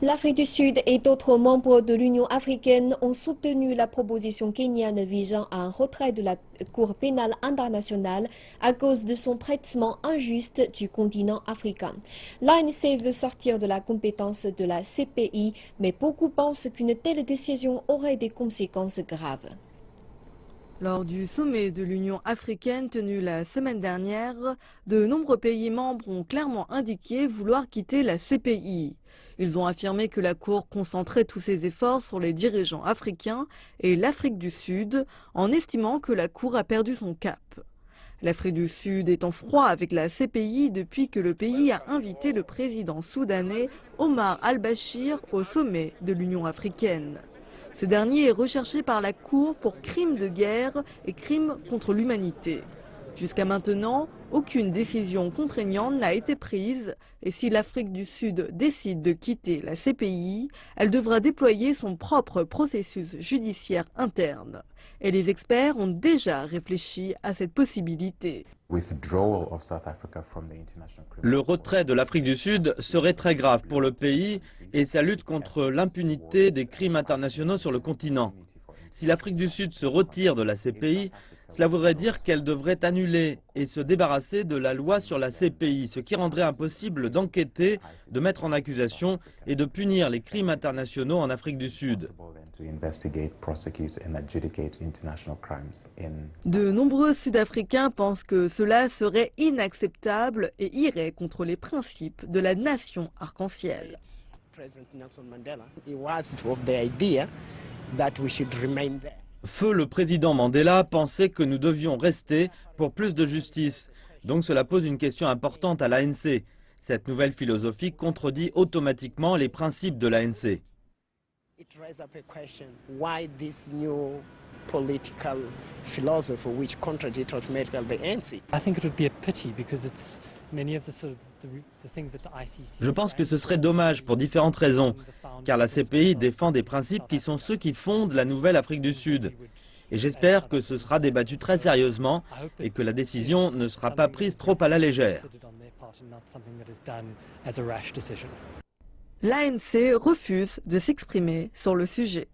L'Afrique du Sud et d'autres membres de l'Union africaine ont soutenu la proposition kenyane visant à un retrait de la Cour pénale internationale à cause de son traitement injuste du continent africain. L'ANC veut sortir de la compétence de la CPI, mais beaucoup pensent qu'une telle décision aurait des conséquences graves. Lors du sommet de l'Union africaine tenu la semaine dernière, de nombreux pays membres ont clairement indiqué vouloir quitter la CPI. Ils ont affirmé que la Cour concentrait tous ses efforts sur les dirigeants africains et l'Afrique du Sud, en estimant que la Cour a perdu son cap. L'Afrique du Sud est en froid avec la CPI depuis que le pays a invité le président soudanais Omar al-Bashir au sommet de l'Union africaine. Ce dernier est recherché par la Cour pour crimes de guerre et crimes contre l'humanité. Jusqu'à maintenant, aucune décision contraignante n'a été prise et si l'Afrique du Sud décide de quitter la CPI, elle devra déployer son propre processus judiciaire interne. Et les experts ont déjà réfléchi à cette possibilité. Le retrait de l'Afrique du Sud serait très grave pour le pays et sa lutte contre l'impunité des crimes internationaux sur le continent. Si l'Afrique du Sud se retire de la CPI, cela voudrait dire qu'elle devrait annuler et se débarrasser de la loi sur la CPI, ce qui rendrait impossible d'enquêter, de mettre en accusation et de punir les crimes internationaux en Afrique du Sud. De nombreux Sud-Africains pensent que cela serait inacceptable et irait contre les principes de la nation arc-en-ciel. Feu le président Mandela pensait que nous devions rester pour plus de justice. Donc cela pose une question importante à l'ANC. Cette nouvelle philosophie contredit automatiquement les principes de l'ANC. Je pense que ce serait dommage pour différentes raisons, car la CPI défend des principes qui sont ceux qui fondent la nouvelle Afrique du Sud. Et j'espère que ce sera débattu très sérieusement et que la décision ne sera pas prise trop à la légère. L'ANC refuse de s'exprimer sur le sujet.